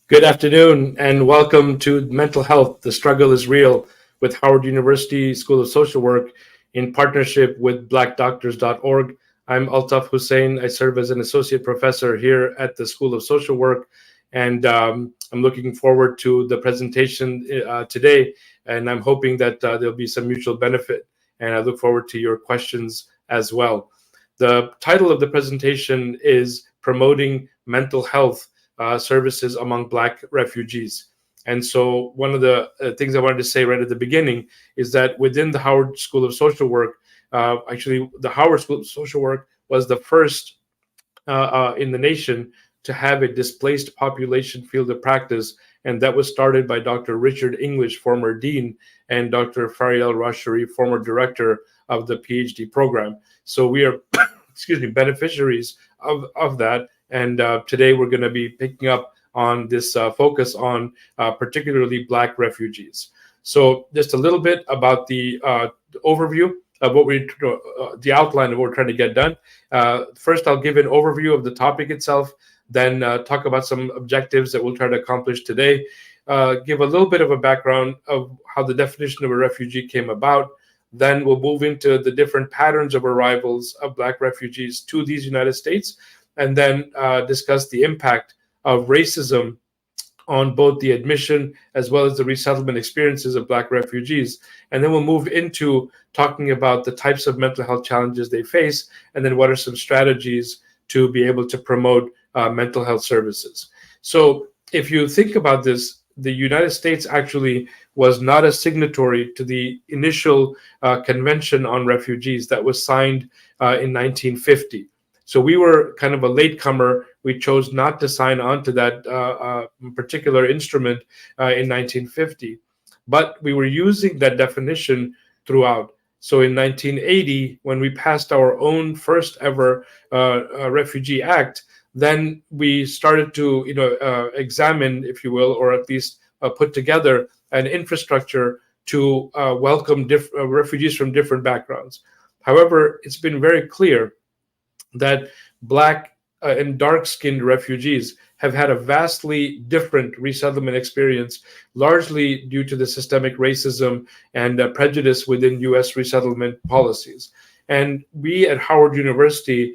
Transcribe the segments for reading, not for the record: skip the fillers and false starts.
Good afternoon and welcome to Mental Health. The Struggle is Real with Howard University School of Social Work in partnership with blackdoctors.org. I'm Altaf Hussein. I serve as an associate professor here at the School of Social Work, and I'm looking forward to the presentation today, and I'm hoping that there'll be some mutual benefit, and I look forward to your questions as well. The title of the presentation is Promoting Mental Health services among Black refugees. And so, one of the things I wanted to say right at the beginning is that within the Howard School of Social Work, actually, the Howard School of Social Work was the first in the nation to have a displaced population field of practice. And that was started by Dr. Richard English, former dean, and Dr. Fariel Rashari, former director of the PhD program. So we are, excuse me, beneficiaries of that. And today we're going to be picking up on this focus on particularly Black refugees. So just a little bit about the overview of what the outline of what we're trying to get done. First, I'll give an overview of the topic itself, then talk about some objectives that we'll try to accomplish today, give a little bit of a background of how the definition of a refugee came about. Then we'll move into the different patterns of arrivals of Black refugees to these United States, and then discuss the impact of racism on both the admission as well as the resettlement experiences of Black refugees. And then we'll move into talking about the types of mental health challenges they face, and then what are some strategies to be able to promote mental health services. So if you think about this, the United States actually was not a signatory to the initial Convention on Refugees that was signed in 1950. So we were kind of a latecomer. We chose not to sign on to that particular instrument in 1950, but we were using that definition throughout. So in 1980, when we passed our own first ever Refugee Act, then we started to examine, if you will, or at least put together an infrastructure to welcome refugees from different backgrounds. However, it's been very clear that Black and dark-skinned refugees have had a vastly different resettlement experience, largely due to the systemic racism and prejudice within U.S. resettlement policies. And we at Howard University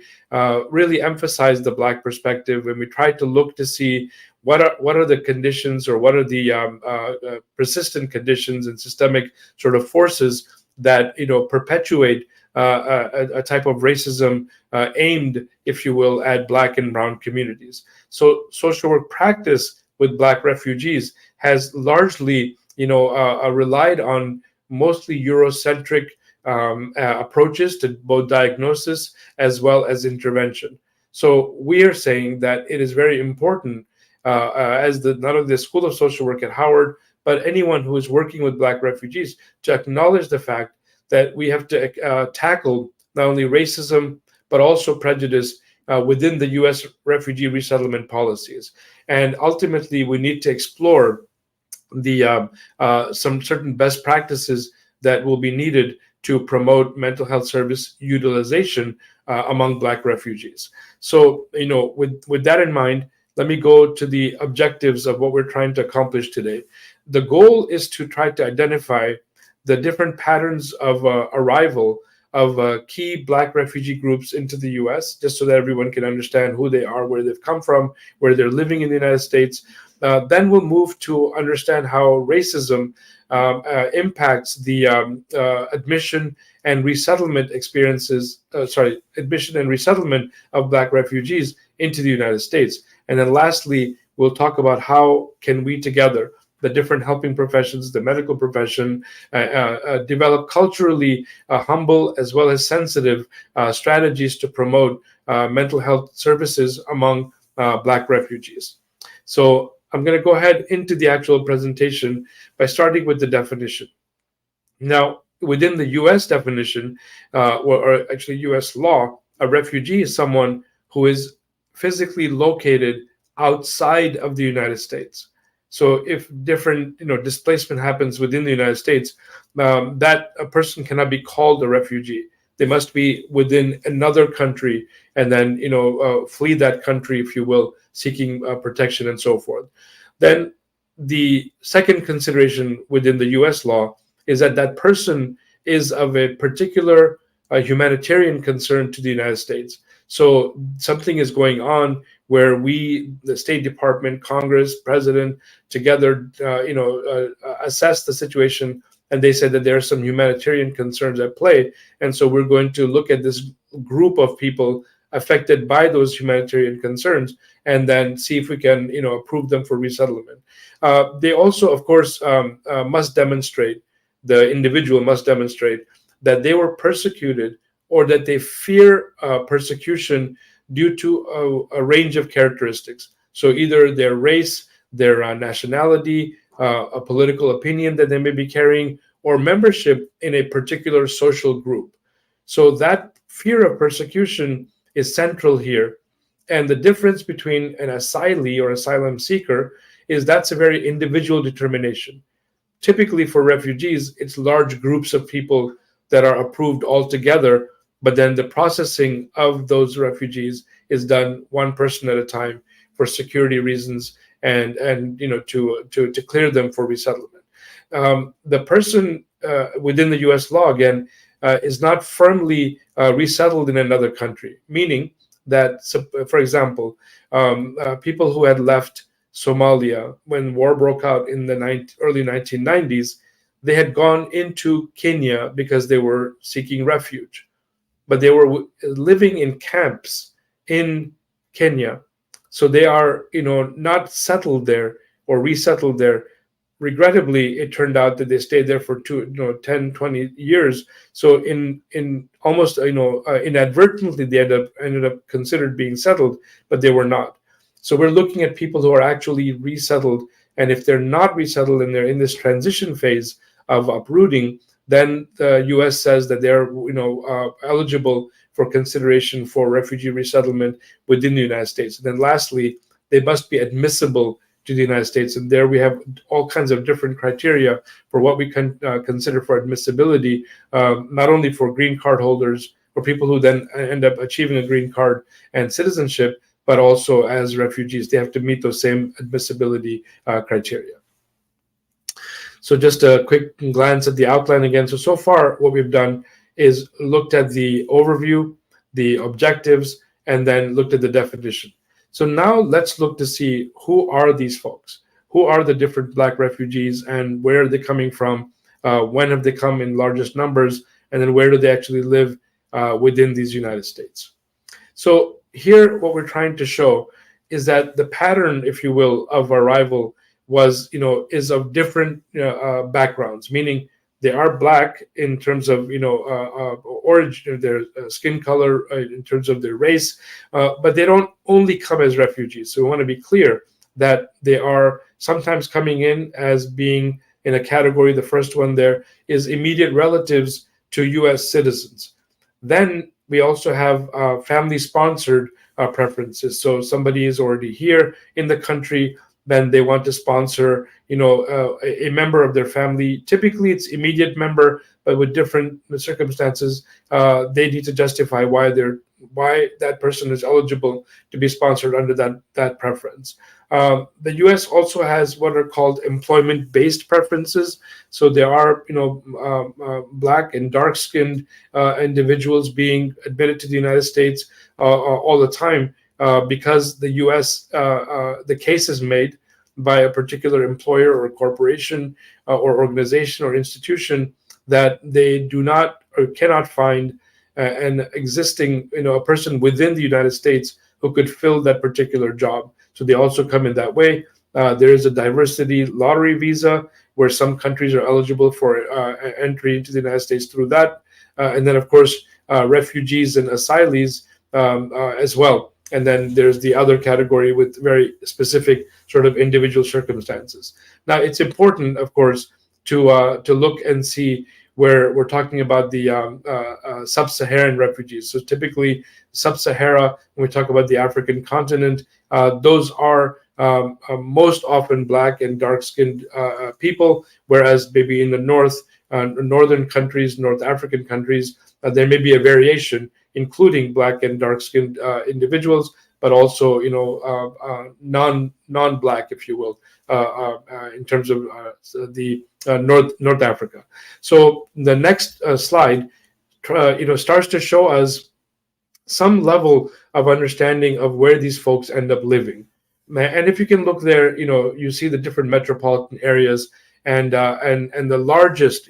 really emphasized the Black perspective, and we tried to look to see what are the conditions, or what are the persistent conditions and systemic sort of forces that perpetuate a type of racism aimed, if you will, at Black and brown communities. So social work practice with Black refugees has largely, relied on mostly Eurocentric approaches to both diagnosis as well as intervention. So we are saying that it is very important, as not only the School of Social Work at Howard, but anyone who is working with Black refugees, to acknowledge the fact that we have to tackle not only racism, but also prejudice within the U.S. refugee resettlement policies. And ultimately, we need to explore some certain best practices that will be needed to promote mental health service utilization among Black refugees. So, with that in mind, let me go to the objectives of what we're trying to accomplish today. The goal is to try to identify the different patterns of arrival of key Black refugee groups into the U.S., just so that everyone can understand who they are, where they've come from, where they're living in the United States. Then we'll move to understand how racism impacts the admission and resettlement admission and resettlement of Black refugees into the United States. And then lastly, we'll talk about how can we together, the different helping professions, the medical profession, develop culturally humble as well as sensitive strategies to promote mental health services among Black refugees. So I'm going to go ahead into the actual presentation by starting with the definition. Now, within the U.S. definition, or actually U.S. law, a refugee is someone who is physically located outside of the United States. So if different displacement happens within the United States, that a person cannot be called a refugee. They must be within another country and then flee that country, if you will, seeking protection and so forth. then the second consideration within the US law is that that person is of a particular humanitarian concern to the United States. So something is going on where we, the State Department, Congress, President, together, assess the situation, and they said that there are some humanitarian concerns at play, and so we're going to look at this group of people affected by those humanitarian concerns, and then see if we can, approve them for resettlement. They also, of course, must demonstrate, the individual must demonstrate that they were persecuted or that they fear persecution due to a range of characteristics. So either their race, their nationality, a political opinion that they may be carrying, or membership in a particular social group. So that fear of persecution is central here. And the difference between an asylee or asylum seeker is that's a very individual determination. Typically for refugees, it's large groups of people that are approved all together, but then the processing of those refugees is done one person at a time for security reasons and to clear them for resettlement. The person within the U.S. law, again, is not firmly resettled in another country, meaning that, for example, people who had left Somalia when war broke out in the early 1990s, they had gone into Kenya because they were seeking refuge, but they were living in camps in Kenya. So they are, not settled there or resettled there. Regrettably, it turned out that they stayed there for 10, 20 years. So in almost, inadvertently, they ended up considered being settled, but they were not. So we're looking at people who are actually resettled. And if they're not resettled and they're in this transition phase of uprooting, then the U.S. says that they're, eligible for consideration for refugee resettlement within the United States. And then lastly, they must be admissible to the United States. And there we have all kinds of different criteria for what we can consider for admissibility, not only for green card holders or people who then end up achieving a green card and citizenship, but also as refugees. They have to meet those same admissibility criteria. So just a quick glance at the outline again. So far what we've done is looked at the overview, the objectives, and then looked at the definition. So now let's look to see who are these folks? Who are the different Black refugees and where are they coming from? When have they come in largest numbers? And then where do they actually live within these United States? So here what we're trying to show is that the pattern, if you will, of arrival was, is of different backgrounds, meaning they are Black in terms of, origin, their skin color, in terms of their race, but they don't only come as refugees. So we want to be clear that they are sometimes coming in as being in a category. The first one there is immediate relatives to U.S. citizens. Then we also have family-sponsored preferences. So somebody is already here in the country, then they want to sponsor, a member of their family. Typically, it's immediate member, but with different circumstances, they need to justify why that person is eligible to be sponsored under that preference. The U.S. also has what are called employment-based preferences. So there are, Black and dark-skinned individuals being admitted to the United States all the time because the U.S. The case is made by a particular employer or corporation or organization or institution that they do not or cannot find an existing, a person within the United States who could fill that particular job. So they also come in that way. There is a diversity lottery visa where some countries are eligible for entry into the United States through that. And then, of course, refugees and asylees as well. And then there's the other category with very specific sort of individual circumstances. Now, it's important, of course, to look and see where we're talking about the sub-Saharan refugees. So typically, sub-Sahara, when we talk about the African continent, those are most often Black and dark-skinned people, whereas maybe in the northern countries, North African countries, there may be a variation, including Black and dark-skinned individuals, but also non-black, if you will, in terms of the North Africa. So the next slide, starts to show us some level of understanding of where these folks end up living. And if you can look there, you see the different metropolitan areas, and the largest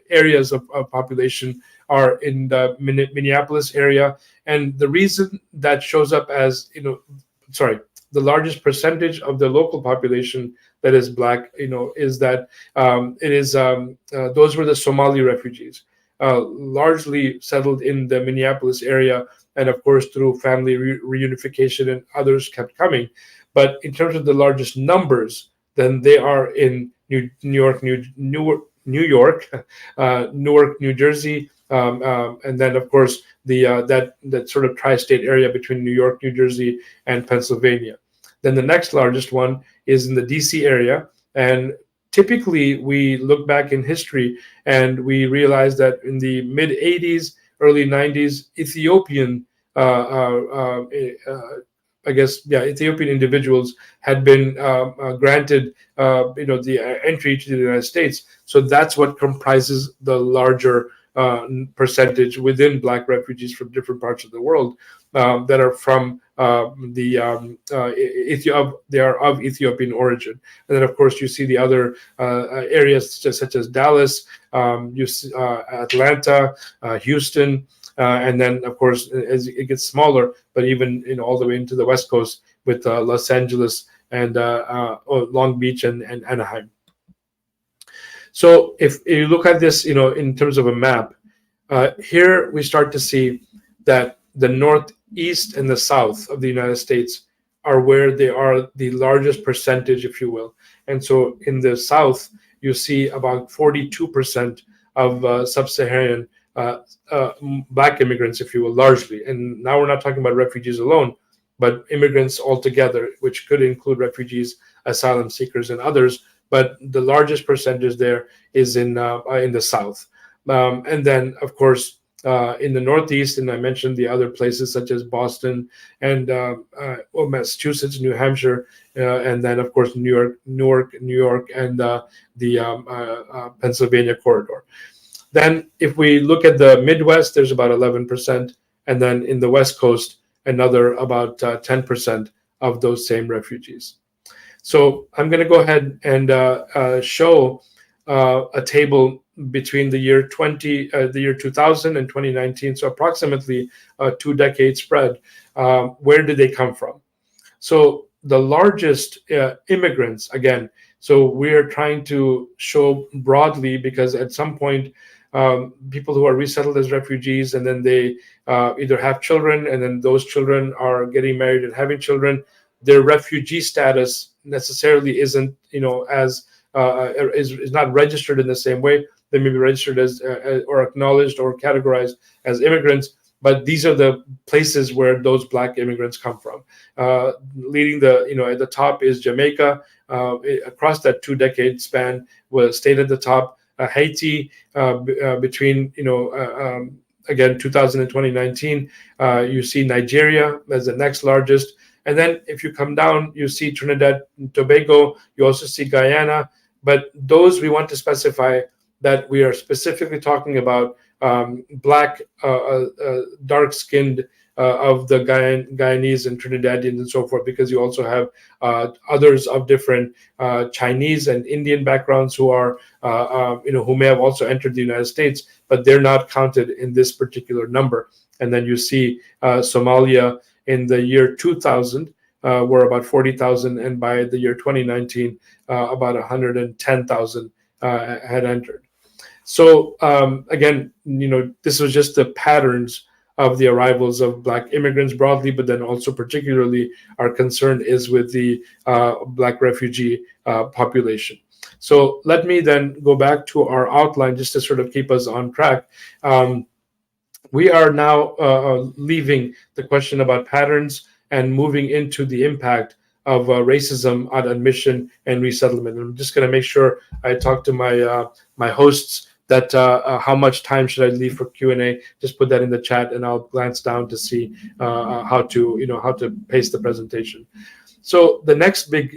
areas of population are in the Minneapolis area. And the reason that shows up as the largest percentage of the local population that is black, is that those were the Somali refugees, largely settled in the Minneapolis area, and of course through family reunification, and others kept coming. But in terms of the largest numbers, then they are in Newark, New Jersey, and then of course that sort of tri-state area between New York, New Jersey, and Pennsylvania. Then the next largest one is in the DC area, and typically we look back in history and we realize that in the mid 80s, early 90s, Ethiopian Ethiopian individuals had been granted, the entry to the United States. So that's what comprises the larger percentage within black refugees from different parts of the world that are from they are of Ethiopian origin. And then of course you see the other areas such as Dallas, you see, Atlanta, Houston. And then, of course, as it gets smaller, but even all the way into the West Coast with Los Angeles and Long Beach and Anaheim. So if you look at this, in terms of a map, here we start to see that the northeast and the south of the United States are where they are the largest percentage, if you will. And so in the south, you see about 42% of sub-Saharan black immigrants, if you will, largely. And now we're not talking about refugees alone, but immigrants altogether, which could include refugees, asylum seekers, and others. But the largest percentage there is in the south. And then, of course, in the northeast, and I mentioned the other places such as Boston and Massachusetts, New Hampshire, and then, of course, Newark, and the Pennsylvania corridor. Then if we look at the Midwest, there's about 11%. And then in the West Coast, another about 10% of those same refugees. So I'm going to go ahead and show a table between the year 2000 and 2019. So approximately a 2-decade spread. Where did they come from? So the largest immigrants, again, so we're trying to show broadly, because at some point, people who are resettled as refugees, and then they either have children, and then those children are getting married and having children, their refugee status necessarily isn't, is not registered in the same way. They may be registered as or acknowledged or categorized as immigrants, but these are the places where those black immigrants come from. Leading at the top is Jamaica. Across that 2-decade span, was stayed at the top. Haiti, between again 2000 and 2019, you see Nigeria as the next largest, and then if you come down, you see Trinidad and Tobago. You also see Guyana, but those we want to specify that we are specifically talking about black, dark-skinned of the Guyanese and Trinidadians and so forth, because you also have others of different Chinese and Indian backgrounds who are, who may have also entered the United States, but they're not counted in this particular number. And then you see Somalia in the year 2000 were about 40,000, and by the year 2019, about 110,000 had entered. So again, this was just the patterns of the arrivals of black immigrants broadly, but then also particularly our concern is with the black refugee population. So let me then go back to our outline just to sort of keep us on track. We are now leaving the question about patterns and moving into the impact of racism on admission and resettlement. I'm just going to make sure I talk to my hosts that how much time should I leave for Q&A, just put that in the chat, and I'll glance down to see how to pace the presentation. So the next big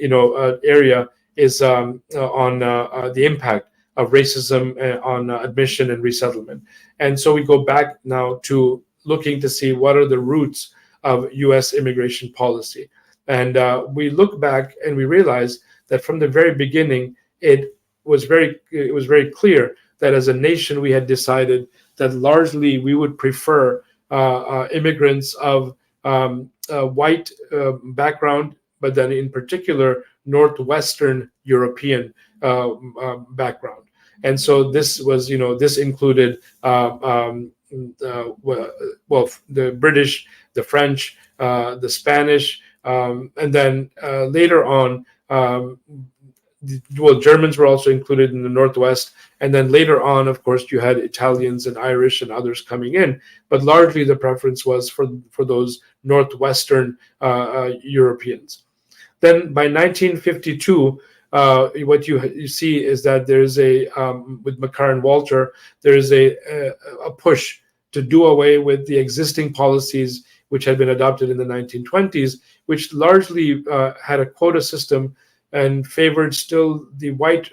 area is on the impact of racism on admission and resettlement. And so we go back now to looking to see what are the roots of U.S. immigration policy. And we look back and we realize that from the very beginning, it was very clear that as a nation we had decided that largely we would prefer immigrants of white background, but then in particular Northwestern European background. And so this was, this included well, the British, the French, the Spanish, and then later on, Germans were also included in the Northwest. And then later on, of course, you had Italians and Irish and others coming in. But largely the preference was for those Northwestern Europeans. Then by 1952, what you see is that there's with Makar and Walter, there is a push to do away with the existing policies which had been adopted in the 1920s, which largely had a quota system and favored still the white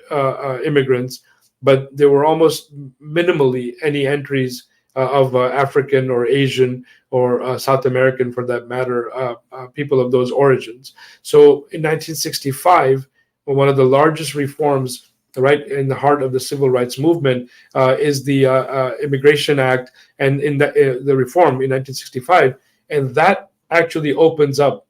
immigrants, but there were almost minimally any entries of African or Asian or South American, for that matter, people of those origins. So in 1965, one of the largest reforms, right in the heart of the civil rights movement, is the Immigration Act, and in the reform in 1965, and that actually opens up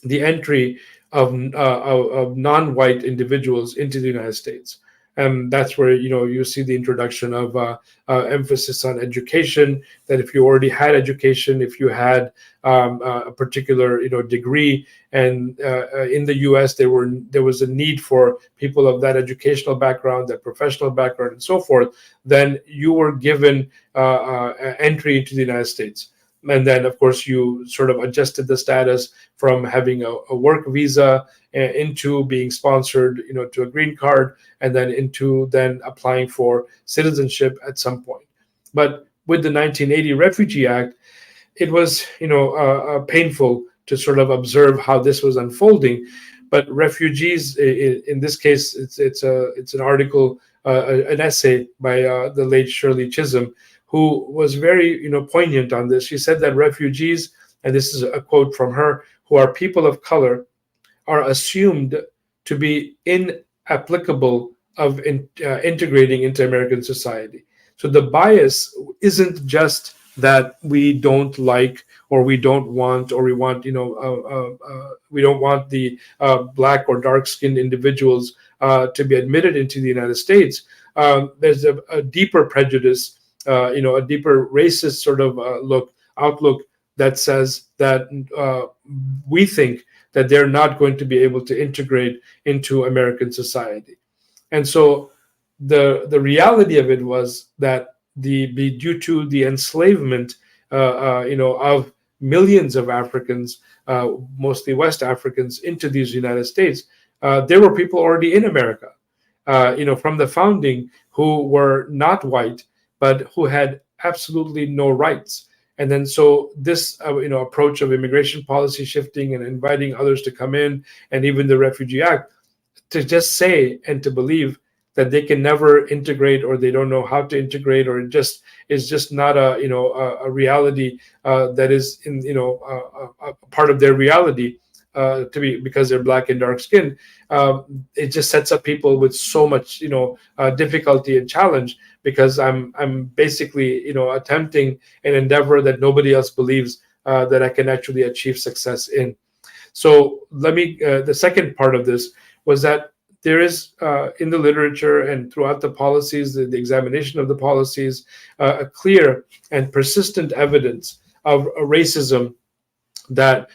the entry of non-white individuals into the United States. And that's where you see the introduction of emphasis on education. That if you already had education, if you had a particular degree, and in the U.S. there was a need for people of that educational background, that professional background, and so forth, then you were given entry into the United States. And then, of course, you sort of adjusted the status from having a work visa into being sponsored, to a green card, and then into applying for citizenship at some point. But with the 1980 Refugee Act, it was, painful to sort of observe how this was unfolding. But refugees, in this case, it's an article, an essay by the late Shirley Chisholm, who was very, poignant on this. She said that refugees, and this is a quote from her, who are people of color, are assumed to be inapplicable of integrating into American society. So the bias isn't just that we don't like, or we don't want, or we want, we don't want the black or dark-skinned individuals to be admitted into the United States. There's a deeper prejudice, a deeper racist sort of outlook that says that we think that they're not going to be able to integrate into American society. And so the reality of it was that due to the enslavement, of millions of Africans, mostly West Africans, into these United States, there were people already in America, from the founding, who were not white, but who had absolutely no rights. And then so this approach of immigration policy shifting and inviting others to come in, and even the Refugee Act, to just say and to believe that they can never integrate, or they don't know how to integrate, or it just is just not a reality that is in a part of their reality, because they're black and dark skinned. It just sets up people with so much difficulty and challenge, because I'm basically attempting an endeavor that nobody else believes that I can actually achieve success in. So let me the second part of this was that there is in the literature and throughout the policies, the examination of the policies, a clear and persistent evidence of racism that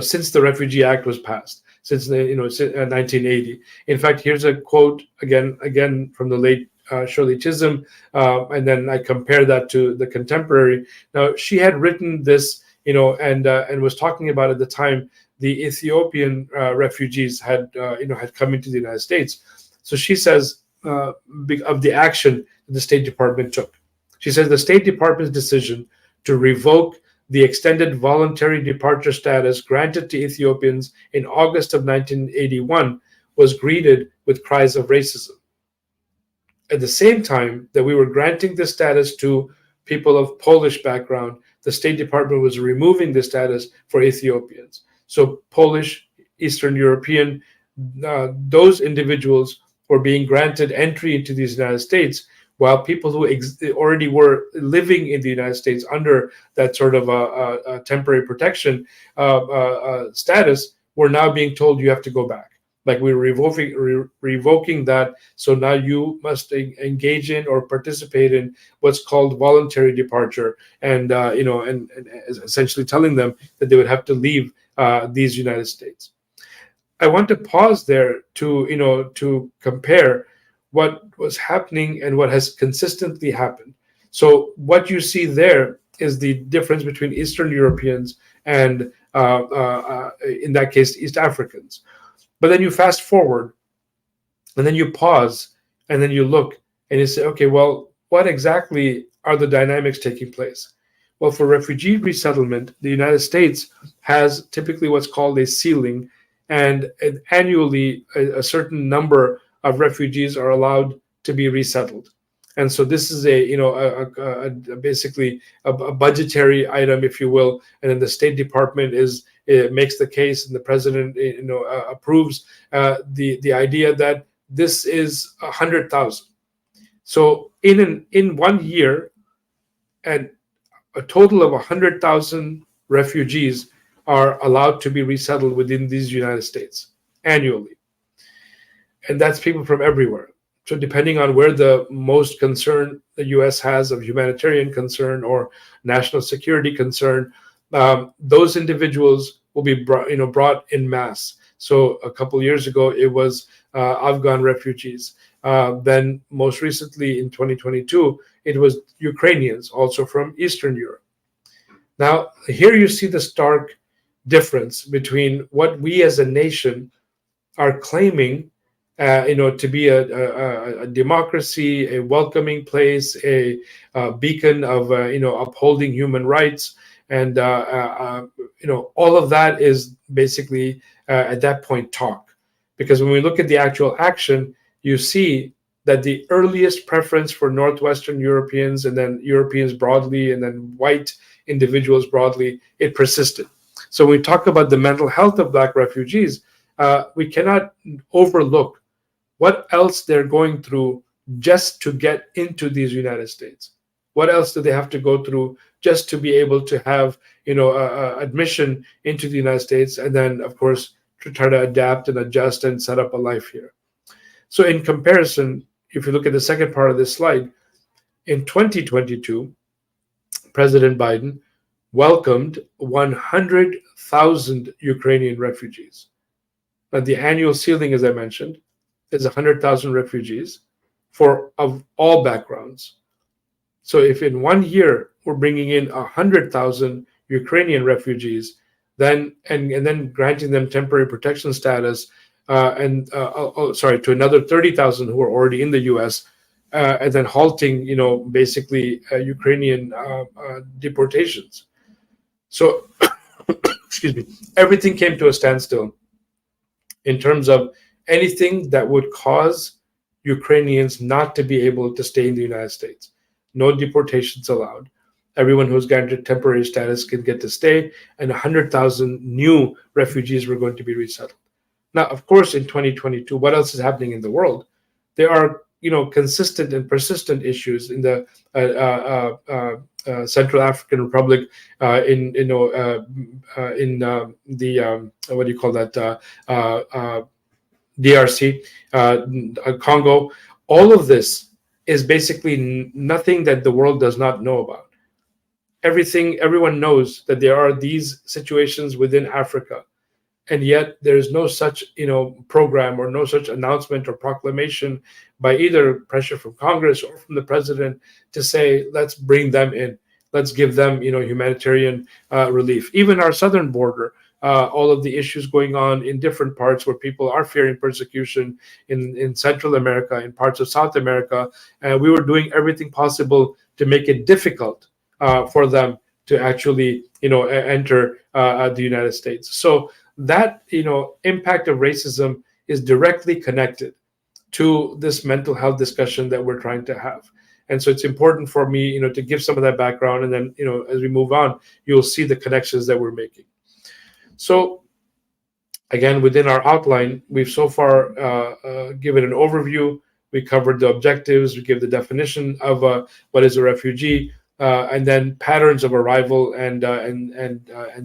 since the Refugee Act was passed, since 1980. In fact, here's a quote again from the late Shirley Chisholm, and then I compare that to the contemporary. Now, she had written this, and was talking about at the time the Ethiopian refugees had come into the United States. So she says of the action that the State Department took. She says the State Department's decision to revoke the extended voluntary departure status granted to Ethiopians in August of 1981 was greeted with cries of racism. At the same time that we were granting this status to people of Polish background, the State Department was removing the status for Ethiopians. So Polish, Eastern European, those individuals were being granted entry into these United States, while people who already were living in the United States under that sort of a temporary protection status were now being told you have to go back. Like we were revoking that, so now you must engage in or participate in what's called voluntary departure, and and essentially telling them that they would have to leave these United States. I want to pause there to compare what was happening and what has consistently happened. So what you see there is the difference between Eastern Europeans and, in that case, East Africans. But then you fast forward, and then you pause, and then you look, and you say, okay, well, what exactly are the dynamics taking place? Well, for refugee resettlement, the United States has typically what's called a ceiling, and annually a certain number of refugees are allowed to be resettled. And so this is basically a budgetary item, if you will, and then the State Department makes the case, and the president approves the idea that this is 100,000. So in 1 year, and a total of 100,000 refugees are allowed to be resettled within these United States annually. And that's people from everywhere. So depending on where the most concern the U.S. has of humanitarian concern or national security concern, those individuals will be brought en masse. So a couple of years ago, it was Afghan refugees. Then most recently in 2022, it was Ukrainians, also from Eastern Europe. Now, here you see the stark difference between what we as a nation are claiming to be a democracy, a welcoming place, a beacon of upholding human rights, and all of that is basically at that point talk. Because when we look at the actual action, you see that the earliest preference for Northwestern Europeans, and then Europeans broadly, and then white individuals broadly, it persisted. So when we talk about the mental health of Black refugees, we cannot overlook what else they're going through just to get into these United States. What else do they have to go through just to be able to have, admission into the United States, and then, of course, to try to adapt and adjust and set up a life here. So in comparison, if you look at the second part of this slide, in 2022, President Biden welcomed 100,000 Ukrainian refugees. Now, the annual ceiling, as I mentioned, is 100,000 refugees of all backgrounds. So if in 1 year we're bringing in 100,000 Ukrainian refugees, then granting them temporary protection status, to another 30,000 who are already in the U.S., and then halting, basically Ukrainian deportations. So, excuse me, everything came to a standstill in terms of anything that would cause Ukrainians not to be able to stay in the United States. No deportations allowed. Everyone who's granted temporary status can get to stay, and 100,000 new refugees were going to be resettled. Now, of course, in 2022, what else is happening in the world? There are, consistent and persistent issues in the Central African Republic, in the what do you call that? DRC, Congo. All of this is basically nothing that the world does not know about. Everyone knows that there are these situations within Africa, and yet there is no such program or no such announcement or proclamation by either pressure from Congress or from the president to say, let's bring them in, let's give them humanitarian relief. Even our southern border, all of the issues going on in different parts where people are fearing persecution in Central America, in parts of South America. And we were doing everything possible to make it difficult for them to actually, enter the United States. So that, impact of racism is directly connected to this mental health discussion that we're trying to have. And so it's important for me, to give some of that background. And then, as we move on, you'll see the connections that we're making. So again, within our outline, we've so far given an overview. We covered the objectives. We give the definition of what is a refugee, and then patterns of arrival and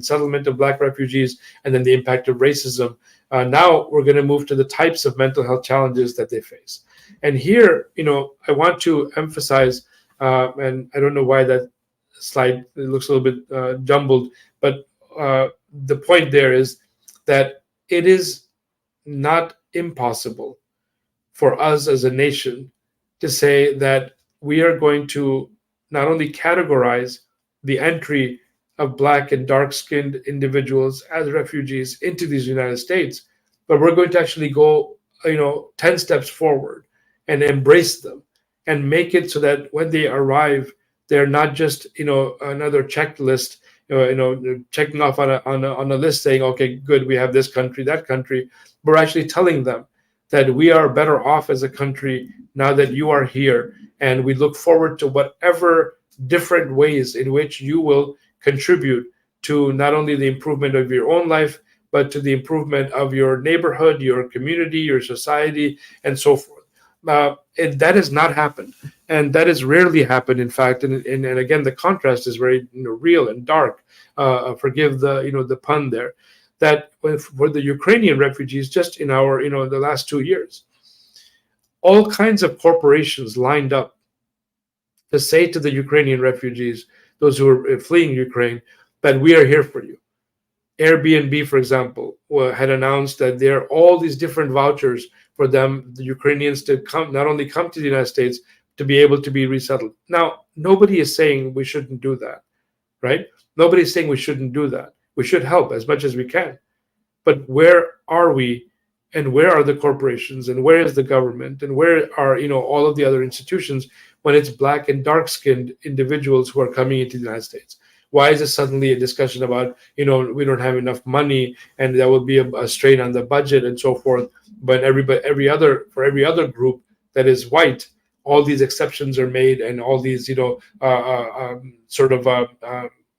settlement of Black refugees, and then the impact of racism. Now we're going to move to the types of mental health challenges that they face. And here, I want to emphasize, and I don't know why that slide looks a little bit jumbled, but the point there is that it is not impossible for us as a nation to say that we are going to not only categorize the entry of Black and dark-skinned individuals as refugees into these United States, but we're going to actually go, 10 steps forward and embrace them and make it so that when they arrive, they're not just, another checklist, checking off on a list saying, okay, good, we have this country, that country. We're actually telling them that we are better off as a country now that you are here, and we look forward to whatever different ways in which you will contribute to not only the improvement of your own life, but to the improvement of your neighborhood, your community, your society, and so forth. And that has not happened, and that has rarely happened, in fact. And again, the contrast is very real and dark. Forgive the pun there. That for the Ukrainian refugees, just in our the last 2 years, all kinds of corporations lined up to say to the Ukrainian refugees, those who are fleeing Ukraine, that we are here for you. Airbnb, for example, had announced that there are all these different vouchers for them, the Ukrainians, to come, not only come to the United States, to be able to be resettled. Now, nobody is saying we shouldn't do that, right? Nobody is saying we shouldn't do that. We should help as much as we can. But where are we, and where are the corporations, and where is the government, and where are all of the other institutions when it's Black and dark-skinned individuals who are coming into the United States? Why is it suddenly a discussion about, we don't have enough money and there will be a strain on the budget and so forth? But for every other group that is white, all these exceptions are made, and all these,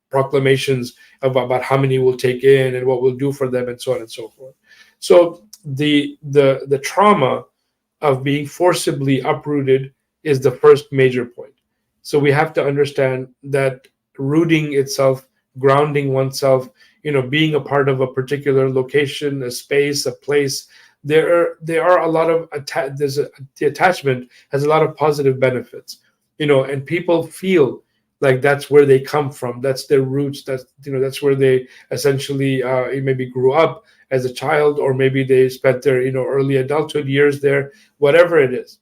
proclamations about how many we'll take in and what we'll do for them and so on and so forth. So the trauma of being forcibly uprooted is the first major point. So we have to understand that rooting itself, grounding oneself, being a part of a particular location, a space, a place, there are a lot of the attachment has a lot of positive benefits, and people feel like that's where they come from, that's their roots, that's where they essentially maybe grew up as a child, or maybe they spent their early adulthood years there, whatever it is.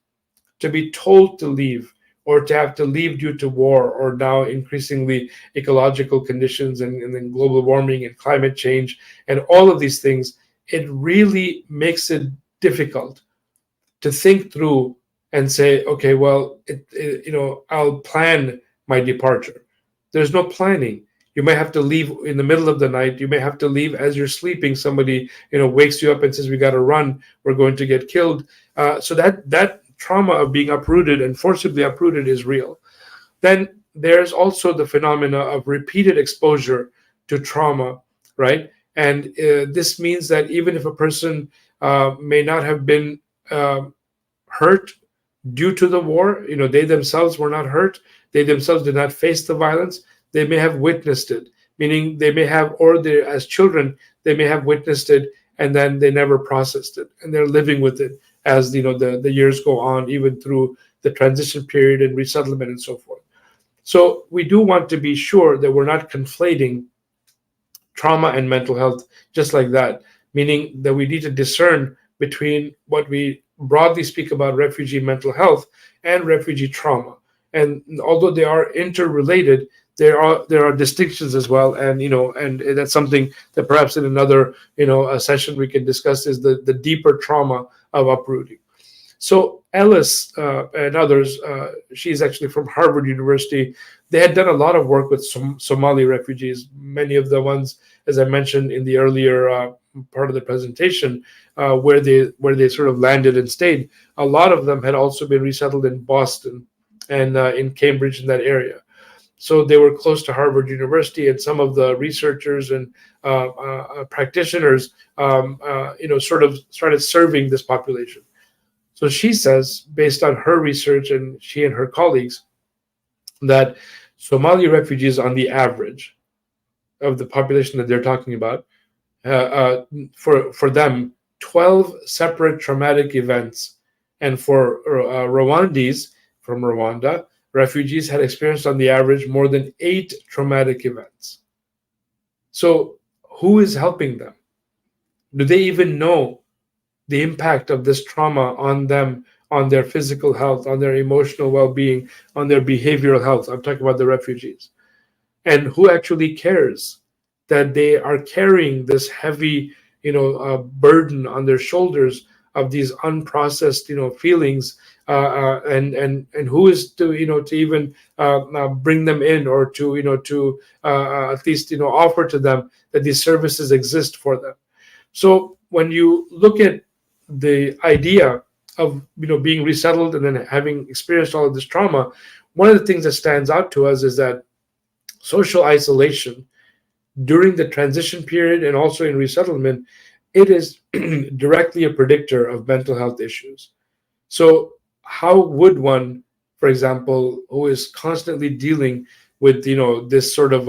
To be told to leave, or to have to leave due to war, or now increasingly ecological conditions and then global warming and climate change and all of these things, it really makes it difficult to think through and say, okay, well, I'll plan my departure. There's no planning. You may have to leave in the middle of the night. You may have to leave as you're sleeping. Somebody, wakes you up and says, we got to run. We're going to get killed. So that trauma of being uprooted and forcibly uprooted is real. Then there's also the phenomena of repeated exposure to trauma, right? And this means that even if a person may not have been hurt due to the war, they themselves were not hurt, they themselves did not face the violence, they may have witnessed it, meaning they may have, or they, as children, they may have witnessed it and then they never processed it, and they're living with it as the years go on, even through the transition period and resettlement and so forth. So we do want to be sure that we're not conflating trauma and mental health just like that, meaning that we need to discern between what we broadly speak about refugee mental health and refugee trauma. And although they are interrelated, there are distinctions as well, and and that's something that perhaps in another a session we can discuss, is the deeper trauma of uprooting. So Ellis and others, she's actually from Harvard University. They had done a lot of work with Somali refugees. Many of the ones, as I mentioned in the earlier part of the presentation, where they sort of landed and stayed. A lot of them had also been resettled in Boston and in Cambridge, in that area. So they were close to Harvard University, and some of the researchers and practitioners, sort of started serving this population. So she says, based on her research, and she and her colleagues, that Somali refugees, on the average of the population that they're talking about, for them, 12 separate traumatic events, and for Rwandese from Rwanda, refugees had experienced on the average more than 8 traumatic events. So who is helping them? Do they even know the impact of this trauma on them, on their physical health, on their emotional well-being, on their behavioral health? I'm talking about the refugees. And who actually cares that they are carrying this heavy, burden on their shoulders of these unprocessed, feelings, and who is to, to even bring them in, or to, at least, offer to them that these services exist for them. So when you look at the idea of being resettled and then having experienced all of this trauma, one of the things that stands out to us is that social isolation during the transition period and also in resettlement, it is directly a predictor of mental health issues. So how would one, for example, who is constantly dealing with this sort of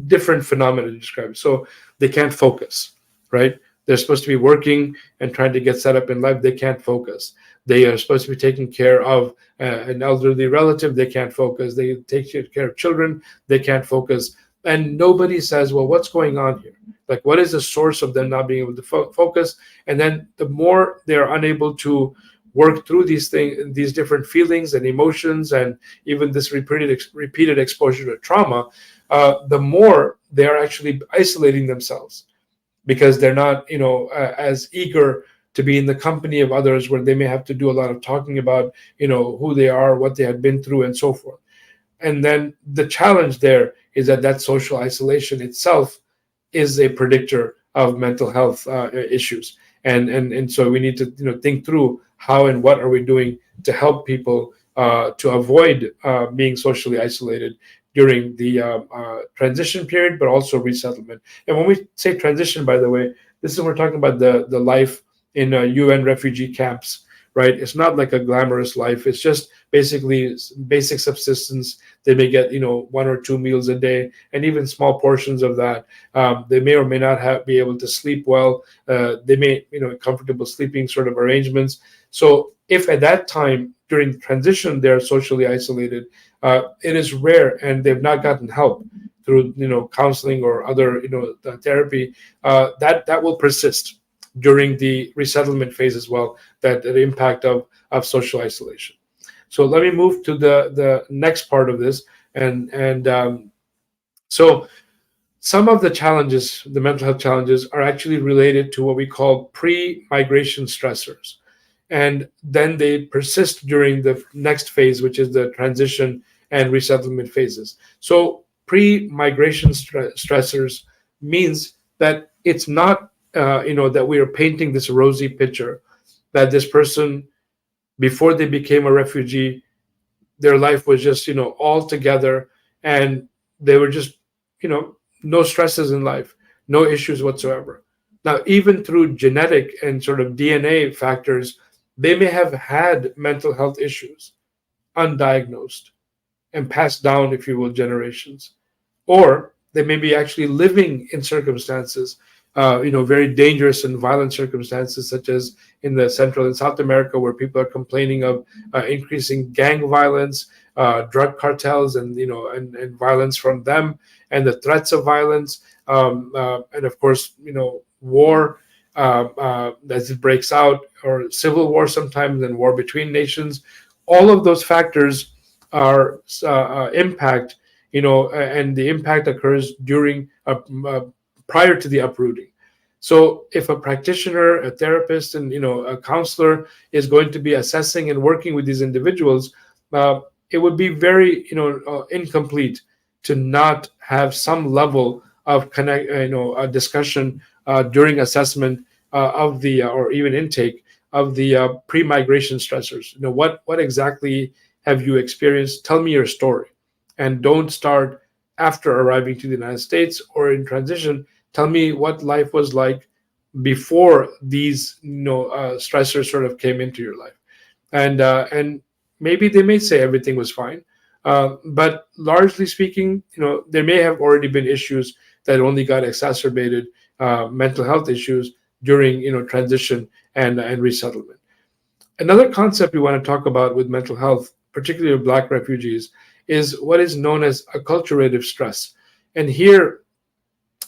different phenomena to describe it? So they can't focus, right? They're supposed to be working and trying to get set up in life. They can't focus. They are supposed to be taking care of an elderly relative. They can't focus. They take care of children. They can't focus. And nobody says, well, what's going on here? Like, what is the source of them not being able to focus? And then the more they're unable to work through these things, these different feelings and emotions, and even this repeated exposure to trauma, the more they are actually isolating themselves, because they're not, as eager to be in the company of others, where they may have to do a lot of talking about, who they are, what they have been through, and so forth. And then the challenge there is that social isolation itself is a predictor of mental health issues. And so we need to think through how and what are we doing to help people to avoid being socially isolated during the transition period, but also resettlement. And when we say transition, by the way, this is, we're talking about the life in UN refugee camps, right? It's not like a glamorous life. It's just basically basic subsistence. They may get 1 or 2 meals a day, and even small portions of that. They may or may not be able to sleep well. They may comfortable sleeping sort of arrangements. So if at that time during transition they're socially isolated, it is rare, and they've not gotten help through counseling or other therapy, that will persist during the resettlement phase as well, that the impact of social isolation. So let me move to the next part of this, and so some of the challenges, the mental health challenges, are actually related to what we call pre-migration stressors, and then they persist during the next phase, which is the transition and resettlement phases. So pre-migration stressors means that it's not that we are painting this rosy picture, that this person, before they became a refugee, their life was just all together, and they were just no stresses in life, no issues whatsoever. Now, even through genetic and sort of DNA factors, they may have had mental health issues undiagnosed and passed down, if you will, generations. Or they may be actually living in circumstances, very dangerous and violent circumstances, such as in the Central and South America, where people are complaining of increasing gang violence, drug cartels, and and violence from them, and the threats of violence, and of course, war as it breaks out, or civil war sometimes, and war between nations. All of those factors are impact, and the impact occurs during prior to the uprooting. So if a practitioner, a therapist, and a counselor is going to be assessing and working with these individuals, uh, it would be very incomplete to not have some level of connect, a discussion during assessment of the or even intake of the pre-migration stressors. What exactly have you experienced? Tell me your story, and don't start after arriving to the United States or in transition. Tell me what life was like before these stressors sort of came into your life, and maybe they may say everything was fine, but largely speaking, there may have already been issues that only got exacerbated, mental health issues during transition and resettlement. Another concept we want to talk about with mental health, particularly of Black refugees, is what is known as acculturative stress. And here,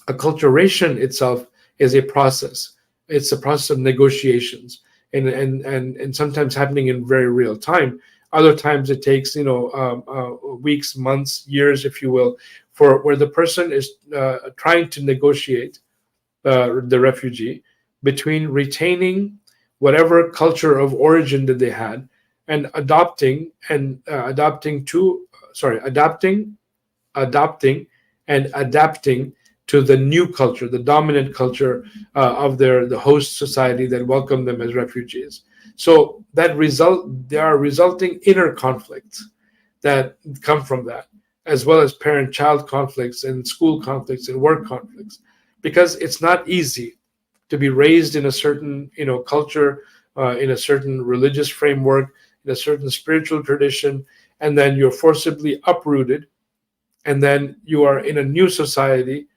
acculturation itself is a process. It's a process of negotiations, and sometimes happening in very real time. Other times it takes weeks, months, years, if you will, for where the person is trying to negotiate the refugee between retaining whatever culture of origin that they had and adopting and adapting to the new culture, the dominant culture of the host society that welcomed them as refugees. So there are resulting inner conflicts that come from that, as well as parent-child conflicts and school conflicts and work conflicts, because it's not easy to be raised in a certain culture, in a certain religious framework, in a certain spiritual tradition, and then you're forcibly uprooted, and then you are in a new society,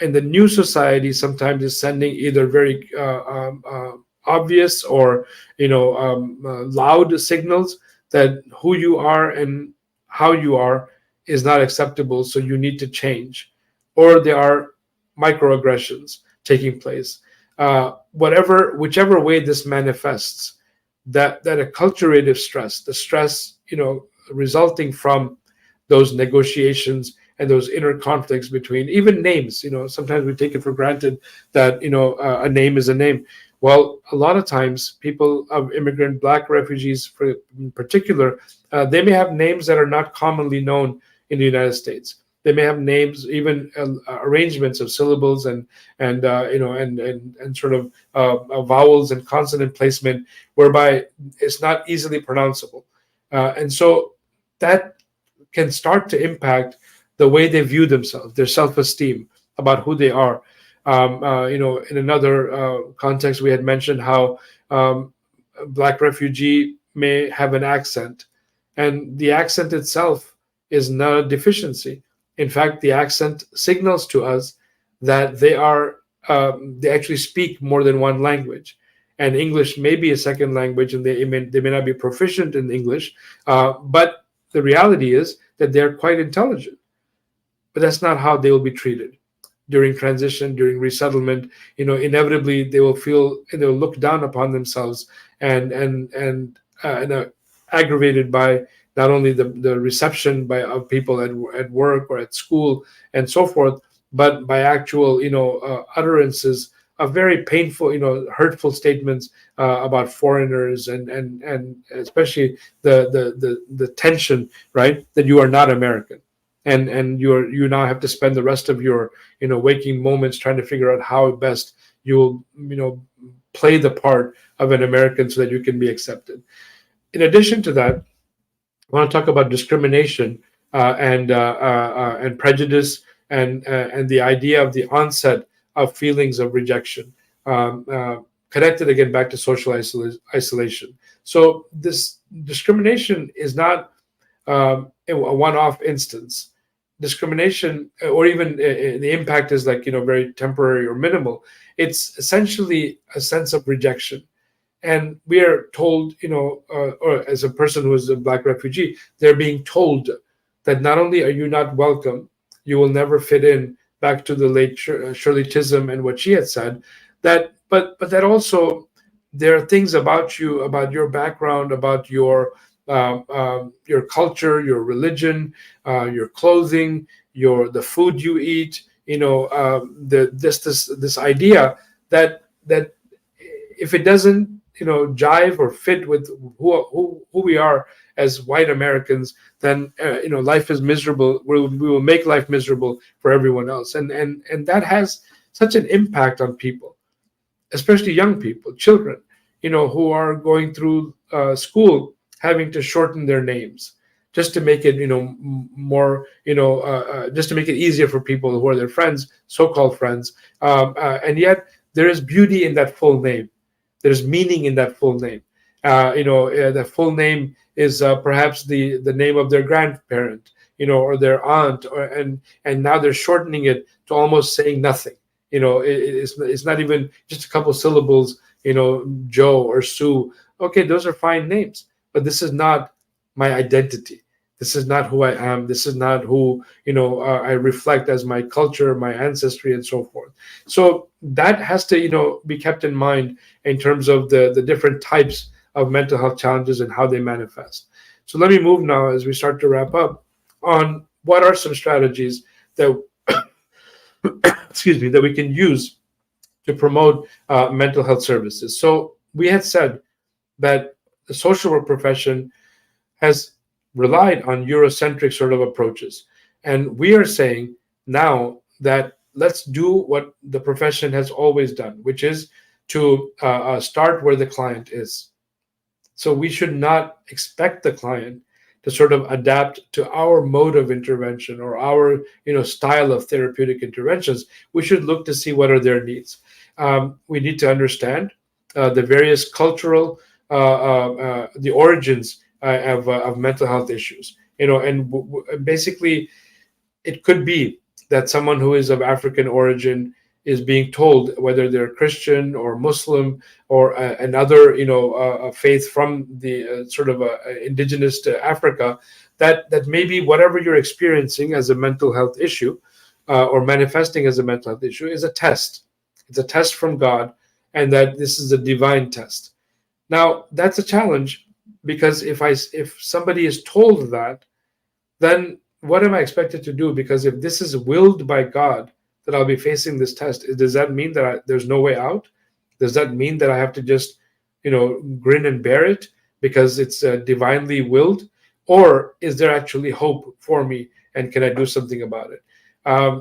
and the new society sometimes is sending either very obvious or loud signals that who you are and how you are is not acceptable, so you need to change, or there are microaggressions taking place. Whichever way this manifests, that acculturative stress, the stress resulting from those negotiations and those inner conflicts between even names. Sometimes we take it for granted that a name is a name. Well, a lot of times people of immigrant Black refugees, in particular, they may have names that are not commonly known in the United States. They may have names, even arrangements of syllables and sort of vowels and consonant placement, whereby it's not easily pronounceable, and so that can start to impact the way they view themselves, their self-esteem about who they are. In another context, we had mentioned how a Black refugee may have an accent, and the accent itself is not a deficiency. In fact, the accent signals to us that they actually speak more than one language, and English may be a second language, and they may not be proficient in English, but the reality is that they're quite intelligent. But that's not how they will be treated during transition, during resettlement. Inevitably they will feel, they'll look down upon themselves, and aggravated by not only the reception of people at work or at school and so forth, but by actual utterances of very painful, hurtful statements about foreigners, and especially the tension, right, that you are not American, and you now have to spend the rest of your waking moments trying to figure out how best you'll play the part of an American so that you can be accepted. In addition to that, I want to talk about discrimination and prejudice, and the idea of the onset of feelings of rejection, connected again back to social isolation. So this discrimination is not a one-off instance. Discrimination, or even the impact, is like very temporary or minimal. It's essentially a sense of rejection, and we are told, or as a person who is a Black refugee, they're being told that not only are you not welcome, you will never fit in, back to the late Shirley Chisholm and what she had said, that but that also there are things about you, about your background, about your your culture, your religion, your clothing, the food you eat. This idea that if it doesn't jive or fit with who we are as white Americans, then life is miserable. We will make life miserable for everyone else, and that has such an impact on people, especially young people, children, who are going through school, having to shorten their names just to make it, more, just to make it easier for people who are their friends, so-called friends. And yet there is beauty in that full name. There's meaning in that full name. That full name is perhaps the name of their grandparent, or their aunt, and now they're shortening it to almost saying nothing. It's not even just a couple syllables. Joe or Sue. Okay, those are fine names, but this is not my identity. This is not who I am. This is not who I reflect as my culture, my ancestry, and so forth. So that has to be kept in mind in terms of the different types of mental health challenges and how they manifest. So let me move now as we start to wrap up on what are some strategies that excuse me, that we can use to promote mental health services. So we had said that the social work profession has relied on Eurocentric sort of approaches. And we are saying now that let's do what the profession has always done, which is to start where the client is. So we should not expect the client to sort of adapt to our mode of intervention or our style of therapeutic interventions. We should look to see what are their needs. We need to understand the various cultural, the origins of mental health issues. And basically, it could be that someone who is of African origin is being told, whether they're Christian or Muslim or another faith from the sort of indigenous to Africa, that maybe whatever you're experiencing as a mental health issue or manifesting as a mental health issue is a test. It's a test from God, and that this is a divine test. Now, that's a challenge, because if somebody is told that, then what am I expected to do? Because if this is willed by God that I'll be facing this test, does that mean that there's no way out? Does that mean that I have to just, grin and bear it because it's divinely willed? Or is there actually hope for me, and can I do something about it?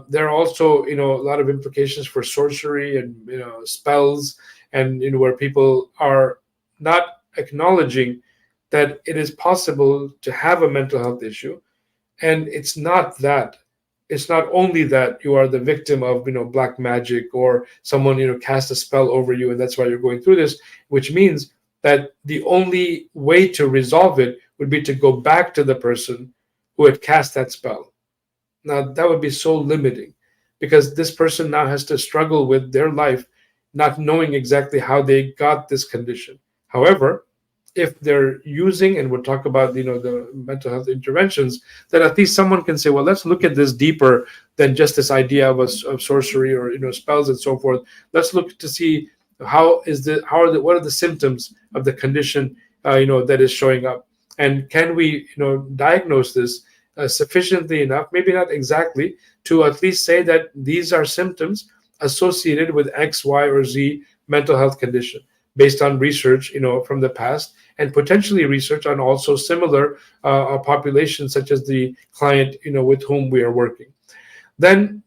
There are also, a lot of implications for sorcery and, spells, and, where people are not acknowledging that it is possible to have a mental health issue. And it's not only that you are the victim of, black magic, or someone, cast a spell over you, and that's why you're going through this, which means that the only way to resolve it would be to go back to the person who had cast that spell. Now, that would be so limiting, because this person now has to struggle with their life, not knowing exactly how they got this condition. However, if they're using, and we'll talk about, the mental health interventions, then at least someone can say, well, let's look at this deeper than just this idea of sorcery or, spells and so forth. Let's look to see what are the symptoms of the condition, that is showing up, and can we, diagnose this sufficiently enough, maybe not exactly, to at least say that these are symptoms associated with X, Y, or Z mental health condition, based on research, from the past, and potentially research on also similar populations, such as the client, with whom we are working. Then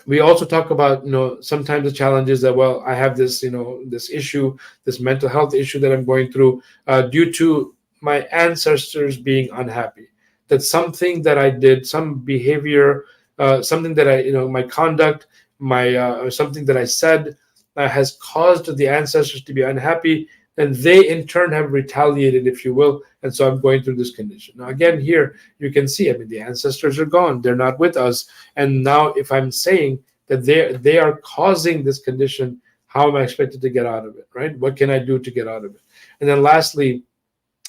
we also talk about, sometimes the challenges that, well, I have this, this issue, this mental health issue that I'm going through due to my ancestors being unhappy. That something that I did, some behavior, something that my conduct, something that I said has caused the ancestors to be unhappy, and they in turn have retaliated, if you will, and so I'm going through this condition. Now, again, here you can see, the ancestors are gone; they're not with us, and now if I'm saying that they are causing this condition, how am I expected to get out of it? Right? What can I do to get out of it? And then, lastly,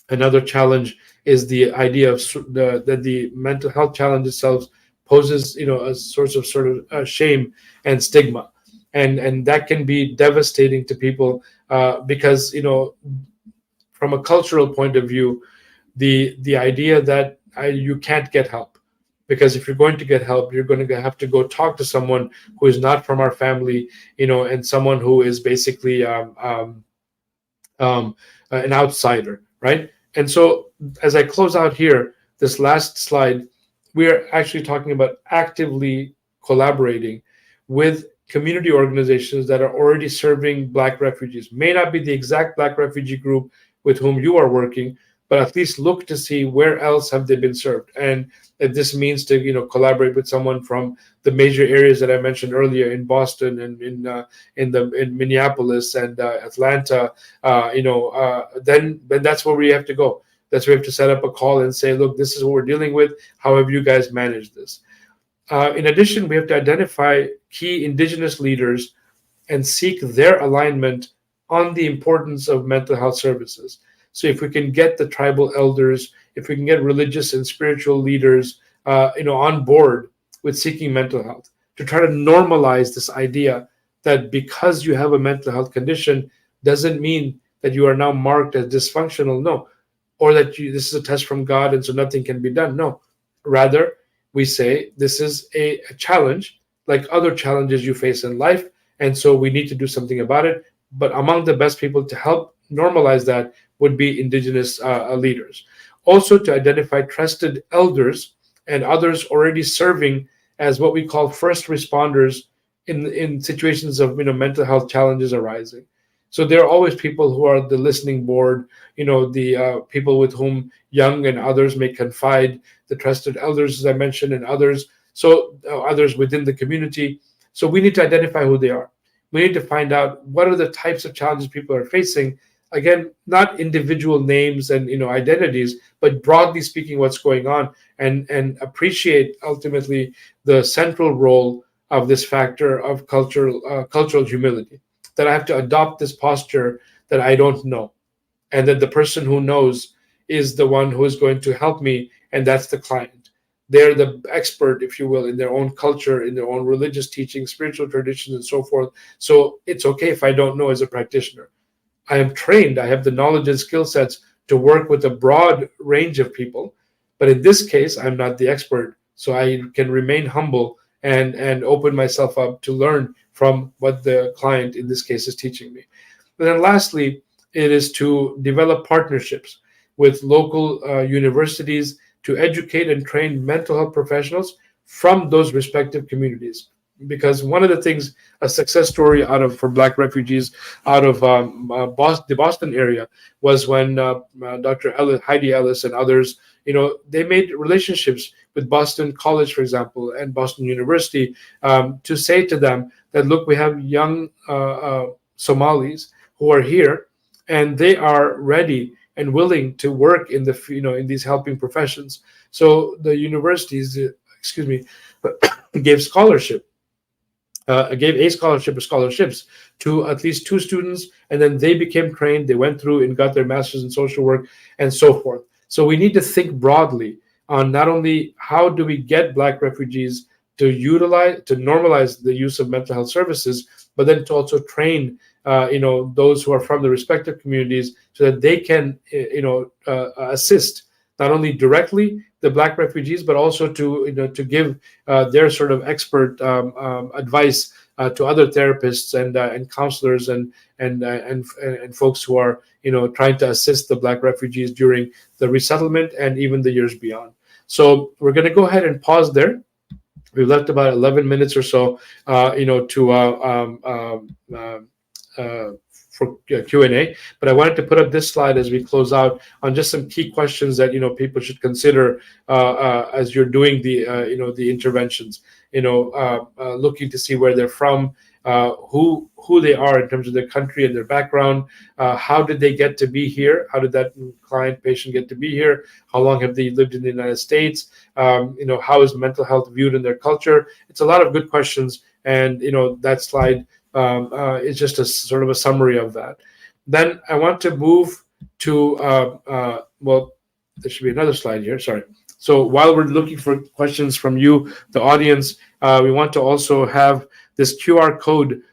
another challenge is the idea of that the mental health challenge itself poses, a source of sort of shame and stigma. And that can be devastating to people because, from a cultural point of view, the idea that you can't get help, because if you're going to get help, you're going to have to go talk to someone who is not from our family, and someone who is basically an outsider, right? And so, as I close out here, this last slide, we are actually talking about actively collaborating with community organizations that are already serving Black refugees. May not be the exact Black refugee group with whom you are working, but at least look to see where else have they been served. And if this means to collaborate with someone from the major areas that I mentioned earlier in Boston and in Minneapolis and Atlanta, then that's where we have to go. That's where we have to set up a call and say, look, this is what we're dealing with. How have you guys managed this? In addition, we have to identify key indigenous leaders and seek their alignment on the importance of mental health services. So if we can get the tribal elders, if we can get religious and spiritual leaders, on board with seeking mental health, to try to normalize this idea that because you have a mental health condition doesn't mean that you are now marked as dysfunctional, no, or that this is a test from God and so nothing can be done, no. Rather, we say this is a challenge like other challenges you face in life, and so we need to do something about it. But among the best people to help normalize that would be indigenous leaders. Also, to identify trusted elders and others already serving as what we call first responders in situations of mental health challenges arising. So there are always people who are the listening board, the people with whom young and others may confide, the trusted elders, as I mentioned, and others. So others within the community. So we need to identify who they are. We need to find out what are the types of challenges people are facing. Again, not individual names and identities, but broadly speaking, what's going on, and appreciate ultimately the central role of this factor of cultural humility. That I have to adopt this posture that I don't know, and that the person who knows is the one who is going to help me, and that's the client. They're the expert, if you will, in their own culture, in their own religious teaching, spiritual traditions, and so forth. So it's okay if I don't know as a practitioner. I am trained, I have the knowledge and skill sets to work with a broad range of people. But in this case, I'm not the expert. So I can remain humble and open myself up to learn from what the client in this case is teaching me. And then lastly, it is to develop partnerships with local universities to educate and train mental health professionals from those respective communities. Because one of the things, a success story for Black refugees out of the Boston area was when Dr. Heidi Ellis and others, they made relationships with Boston College, for example, and Boston University to say to them that, look, we have young Somalis who are here, and they are ready and willing to work in in these helping professions. So the universities, gave a scholarship or scholarships to at least 2 students, and then they became trained. They went through and got their master's in social work and so forth. So we need to think broadly on not only how do we get Black refugees to normalize the use of mental health services, but then to also train those who are from the respective communities so that they can assist not only directly the Black refugees, but also to give their sort of expert advice to other therapists and counselors and folks who are trying to assist the Black refugees during the resettlement and even the years beyond. So we're going to go ahead and pause there. We've left about 11 minutes or so, for Q&A, but I wanted to put up this slide as we close out on just some key questions that people should consider as you're doing the interventions. Looking to see where they're from, who they are in terms of their country and their background. How did they get to be here? How did that patient get to be here? How long have they lived in the United States? How is mental health viewed in their culture? It's a lot of good questions, and that slide is just a sort of a summary of that. Then I want to move to there should be another slide here. Sorry. So while we're looking for questions from you, the audience, we want to also have this QR code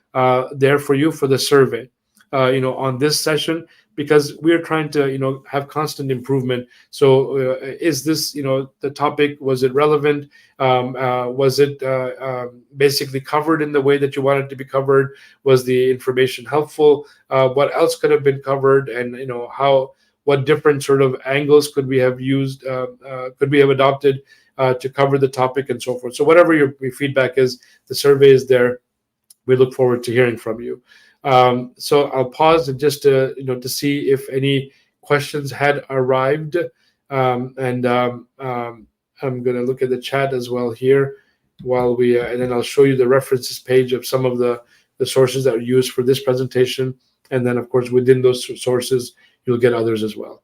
there for you for the survey. on this session, because we're trying to have constant improvement. So is this the topic, was it relevant? Was it basically covered in the way that you wanted to be covered? Was the information helpful? What else could have been covered? And how, what different sort of angles could we have used, could we have adopted to cover the topic, and so forth. So whatever your feedback is, the survey is there. We look forward to hearing from you. So I'll pause and just to see if any questions had arrived, and I'm going to look at the chat as well here while we and then I'll show you the references page of some of the sources that are used for this presentation, and then of course within those sources you'll get others as well.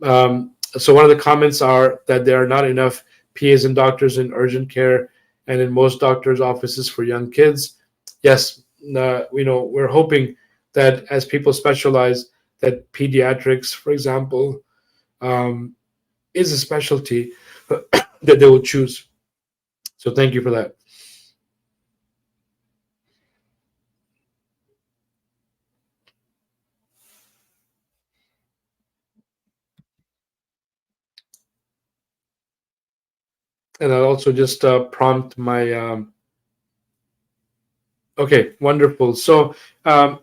So one of the comments are that there are not enough PAs and doctors in urgent care and in most doctors' offices for young kids. Yes, we're hoping that as people specialize, that pediatrics, for example, is a specialty that they will choose. So thank you for that. And I'll also just prompt my okay, wonderful. So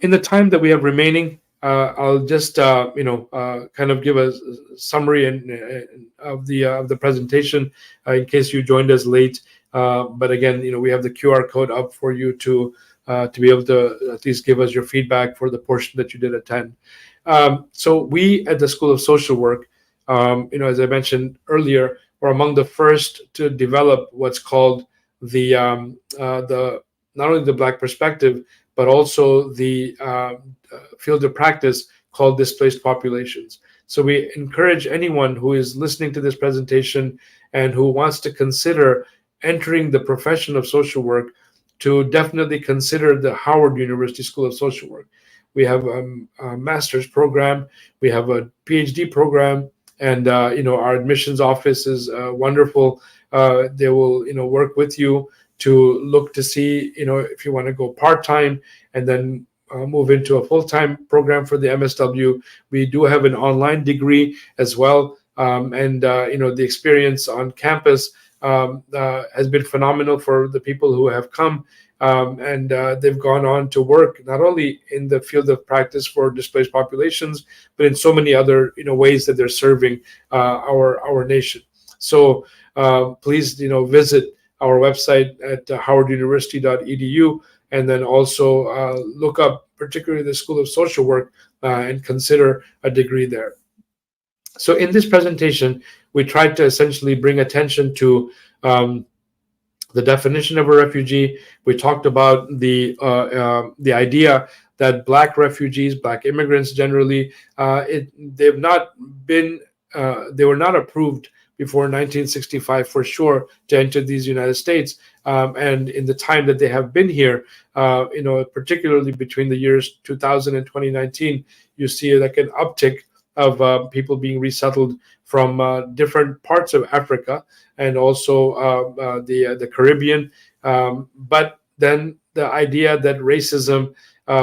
in the time that we have remaining, I'll just kind of give a summary of the presentation in case you joined us late. But again, we have the QR code up for you to be able to at least give us your feedback for the portion that you did attend. So we at the School of Social Work, as I mentioned earlier, were among the first to develop what's called the not only the Black perspective, but also the field of practice called displaced populations. So we encourage anyone who is listening to this presentation and who wants to consider entering the profession of social work to definitely consider the Howard University School of Social Work. We have a master's program, we have a PhD program, and our admissions office is wonderful. They will work with you to look to see if you want to go part-time and then move into a full-time program for the MSW. We do have an online degree as well, and the experience on campus has been phenomenal for the people who have come, and they've gone on to work not only in the field of practice for displaced populations, but in so many other ways that they're serving our nation. So please visit our website at howarduniversity.edu, and then also look up particularly the School of Social Work and consider a degree there. So in this presentation, we tried to essentially bring attention to the definition of a refugee. We talked about the idea that Black refugees, Black immigrants generally, they were not approved before 1965 for sure to enter these United States, and in the time that they have been here, particularly between the years 2000 and 2019, you see like an uptick of people being resettled from different parts of Africa and also the Caribbean. But then the idea that racism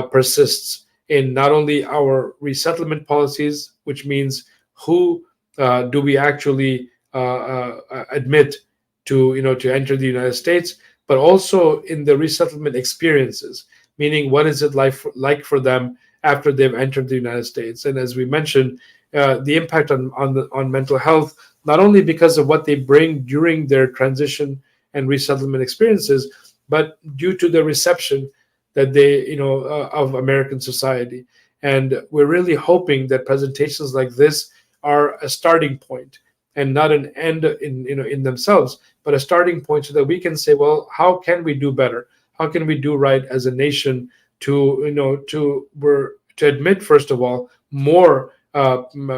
persists in not only our resettlement policies, which means who do we actually admit to enter the United States, but also in the resettlement experiences, meaning what is it like for them after they've entered the United States. And as we mentioned, the impact on mental health, not only because of what they bring during their transition and resettlement experiences, but due to the reception that they of American society. And we're really hoping that presentations like this are a starting point and not an end in themselves, but a starting point so that we can say, well, how can we do better? How can we do right as a nation to admit, first of all, more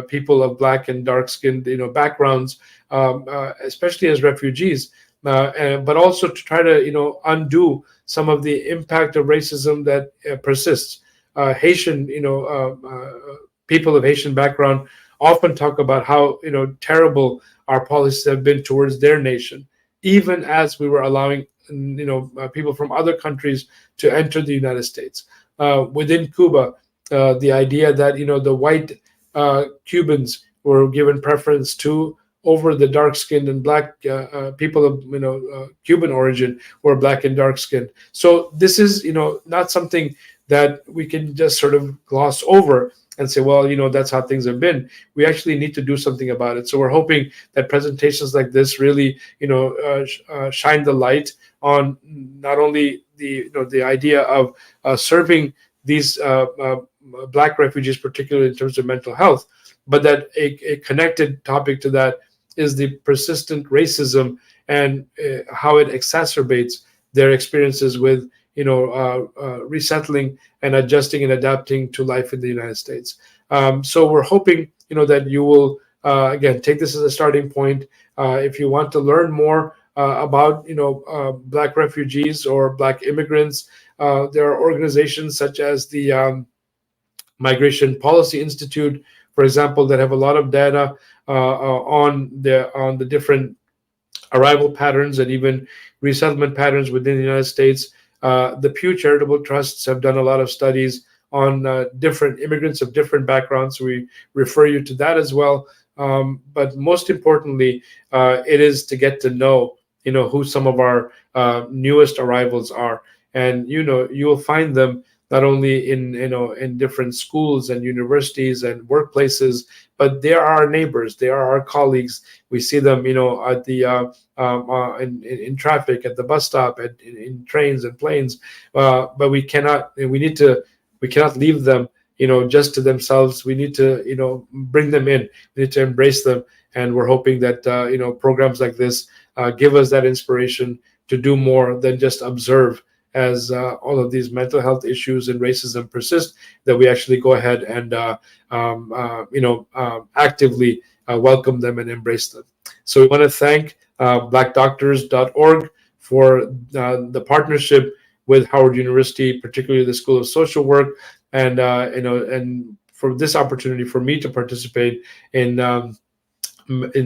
people of Black and dark-skinned backgrounds, especially as refugees, but also to try to undo some of the impact of racism that persists. Haitian people of Haitian background often talk about how terrible our policies have been towards their nation, even as we were allowing people from other countries to enter the United States. Within Cuba, the idea that the white Cubans were given preference to over the dark-skinned and black people of Cuban origin who are black and dark-skinned. So this is not something that we can just sort of gloss over and say, well, that's how things have been. We actually need to do something about it. So we're hoping that presentations like this really shine the light on not only the idea of serving these black refugees, particularly in terms of mental health, but that a connected topic to that is the persistent racism and how it exacerbates their experiences with resettling and adjusting and adapting to life in the United States. So we're hoping that you will again take this as a starting point. If you want to learn more about black refugees or black immigrants, there are organizations such as the Migration Policy Institute, for example, that have a lot of data on the different arrival patterns and even resettlement patterns within the United States. The Pew Charitable Trusts have done a lot of studies on different immigrants of different backgrounds. So we refer you to that as well. But most importantly, it is to get to know who some of our newest arrivals are, and you will find them not only in different schools and universities and workplaces, but they are our neighbors, they are our colleagues. We see them at the in traffic, at the bus stop, in trains and planes, but we cannot leave them just to themselves. We need to bring them in, we need to embrace them, and we're hoping that programs like this give us that inspiration to do more than just observe as all of these mental health issues and racism persist, that we actually go ahead and actively welcome them and embrace them. So we want to thank blackdoctors.org for the partnership with Howard University, particularly the School of Social Work, and and for this opportunity for me to participate in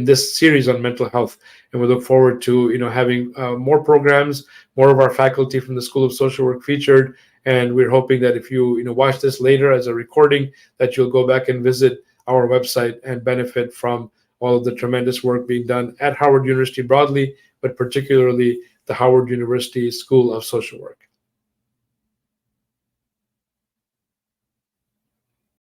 this series on mental health. And we look forward to having more programs, more of our faculty from the School of Social Work featured. And we're hoping that if you watch this later as a recording, that you'll go back and visit our website and benefit from all of the tremendous work being done at Howard University broadly, but particularly the Howard University School of Social Work.